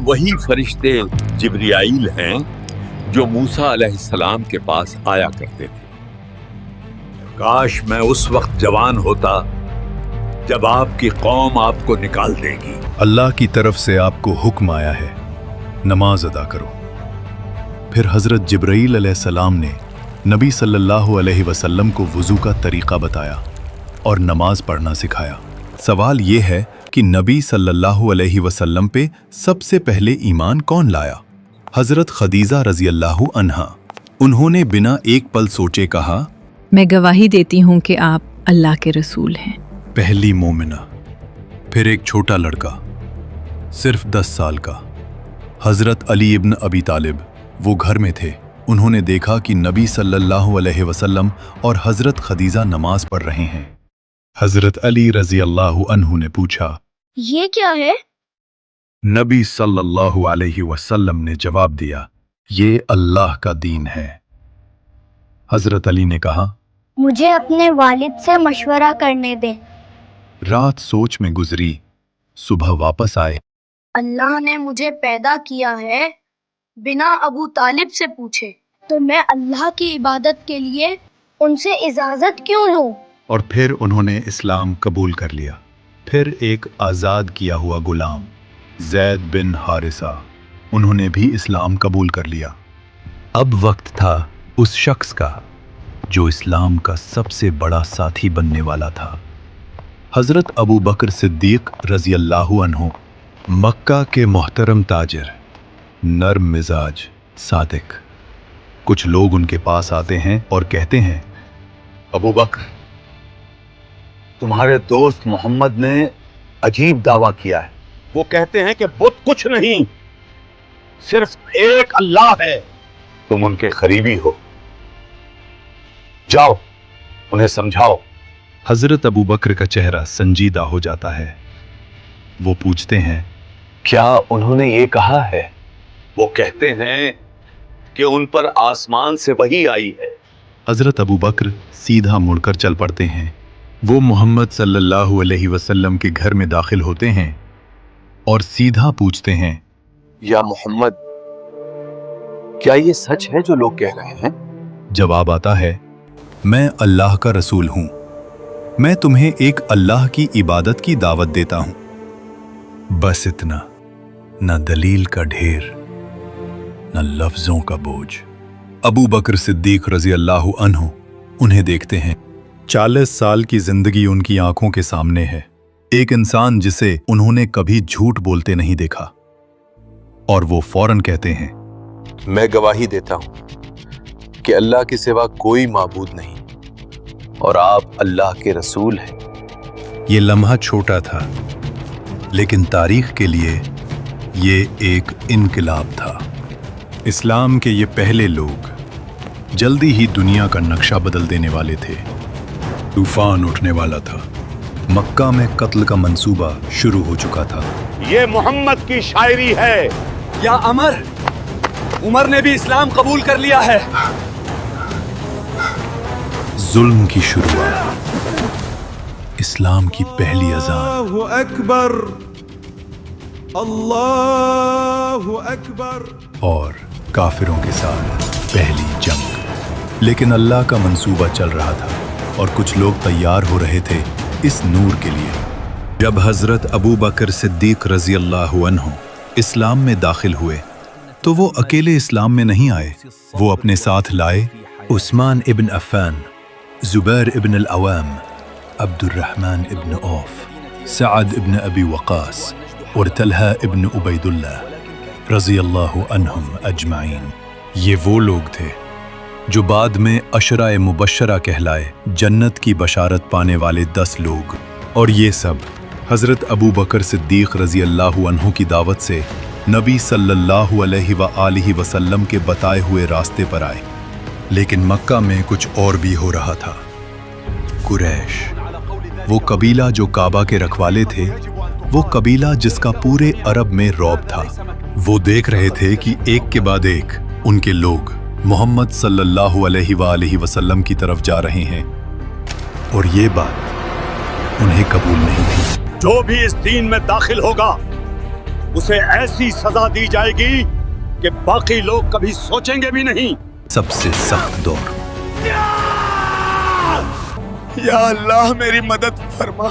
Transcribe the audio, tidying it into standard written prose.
वही फरिश्ते जिब्राइल हैं जो मूसा अलैहिस्सलाम के पास आया करते थे। काश मैं उस वक्त जवान होता जब आपकी कौम आपको निकाल देगी। अल्लाह की तरफ से आपको हुक्म आया है, नमाज अदा करो। फिर हज़रत जिब्राइल अलैहिस्सलाम ने नबी सल्लल्लाहु अलैहि वसल्लम को वुज़ू का तरीक़ा बताया और नमाज पढ़ना सिखाया। सवाल ये है कि नबी सल्लल्लाहु अलैहि वसल्लम पे सबसे पहले ईमान कौन लाया? हज़रत खदीजा रज़ी अल्लाहु अन्हा। उन्होंने बिना एक पल सोचे कहा, मैं गवाही देती हूँ कि आप अल्लाह के रसूल हैं। पहली मोमिना। फिर एक छोटा लड़का सिर्फ 10 साल का, हज़रत अली इब्न अबी तालिब, वो घर में थे। उन्होंने देखा कि नबी सल्लल्लाहु अलैहि वसल्लम और हज़रत खदीजा नमाज पढ़ रहे हैं। हज़रत अली रज़ी अल्लाहु अन्हु ने पूछा, ये क्या है? नबी सल्लल्लाहु अलैहि वसल्लम ने जवाब दिया, ये अल्लाह का दीन है। हज़रत अली ने कहा, मुझे अपने वालिद से मशवरा करने दे। रात सोच में गुजरी, सुबह वापस आए। अल्लाह ने मुझे पैदा किया है बिना अबू तालिब से पूछे, तो मैं अल्लाह की इबादत के लिए उनसे इजाजत क्यों लूं? और फिर उन्होंने इस्लाम कबूल कर लिया। फिर एक आज़ाद किया हुआ गुलाम ज़ैद बिन हारिसा, उन्होंने भी इस्लाम कबूल कर लिया। अब वक्त था उस शख्स का जो इस्लाम का सबसे बड़ा साथी बनने वाला था। हज़रत अबू बकर सिद्दीक रज़ी अल्लाहु अन्हु, मक्का के मोहतरम ताजिर, नर्म मिजाज, सादिक। कुछ लोग उनके पास आते हैं और कहते हैं, अबू बकर, तुम्हारे दोस्त मोहम्मद ने अजीब दावा किया है। वो कहते हैं कि बुत कुछ नहीं, सिर्फ एक अल्लाह है। तुम उनके करीबी हो, जाओ उन्हें समझाओ। हज़रत अबू बकर का चेहरा संजीदा हो जाता है। वो पूछते हैं, क्या उन्होंने ये कहा है? वो कहते हैं कि उन पर आसमान से वही आई है। हज़रत अबू बकर सीधा मुड़कर चल पड़ते हैं। वो मोहम्मद सल्लल्लाहु अलैहि वसल्लम के घर में दाखिल होते हैं और सीधा पूछते हैं, या मोहम्मद, क्या ये सच है जो लोग कह रहे हैं? जवाब आता है, मैं अल्लाह का रसूल हूँ। मैं तुम्हें एक अल्लाह की इबादत की दावत देता हूँ। बस इतना, न दलील का ढेर, न लफ्जों का बोझ। अबू बकर सिद्दीक रज़ी अल्लाहु अन्हु उन्हें देखते हैं। 40 साल की जिंदगी उनकी आंखों के सामने है। एक इंसान जिसे उन्होंने कभी झूठ बोलते नहीं देखा, और वो फौरन कहते हैं, मैं गवाही देता हूं कि अल्लाह के सिवा कोई माबूद नहीं और आप अल्लाह के रसूल हैं। ये लम्हा छोटा था, लेकिन तारीख के लिए ये एक इनकलाब था। इस्लाम के ये पहले लोग जल्दी ही दुनिया का नक्शा बदल देने वाले थे। तूफान उठने वाला था। मक्का में कत्ल का मंसूबा शुरू हो चुका था। ये मोहम्मद की शायरी है। या उमर ने भी इस्लाम कबूल कर लिया है। जुल्म की शुरुआत, इस्लाम की पहली अज़ान। अल्लाहु अकबर, अल्लाहु अकबर। और काफिरों के साथ पहली जंग। लेकिन अल्लाह का मंसूबा चल रहा था और कुछ लोग तैयार हो रहे थे इस नूर के लिए। जब हज़रत अबू बकर सिद्दीक रज़ी अल्लाहु अन्हु इस्लाम में दाखिल हुए तो वो अकेले इस्लाम में नहीं आए। वो अपने साथ लाए उस्मान इब्न अफ़्फ़ान, ज़ुबैर इब्न अल-अवाम, अब्दुर्रहमान इब्न औफ, सअद इब्न अबी वक़ास और तलहा इब्न उबैदुल्लाह रज़ी अल्लाहु अन्हुम अजमाइन। ये वो लोग थे जो बाद में अशरा मुबश्शरा कहलाए, जन्नत की बशारत पाने वाले 10 लोग। और ये सब हज़रत अबू बकर सिद्दीक रज़ी अल्लाहु अन्हु की दावत से नबी सल्लल्लाहु अलैहि व आलिहि वसल्लम के बताए हुए रास्ते पर आए। लेकिन मक्का में कुछ और भी हो रहा था। कुरैश, वो कबीला जो काबा के रखवाले थे, वो कबीला जिसका पूरे अरब में रौब था, वो देख रहे थे कि एक के बाद एक उनके लोग मोहम्मद सल्लल्लाहु अलैहि व आलिहि वसल्लम की तरफ जा रहे हैं, और ये बात उन्हें कबूल नहीं थी। जो भी इस दीन में दाखिल होगा اسے ایسی سزا دی جائے گی کہ باقی لوگ کبھی سوچیں گے بھی نہیں۔ सबसे सख्त दौर। या अल्लाह मेरी मदद फरमा।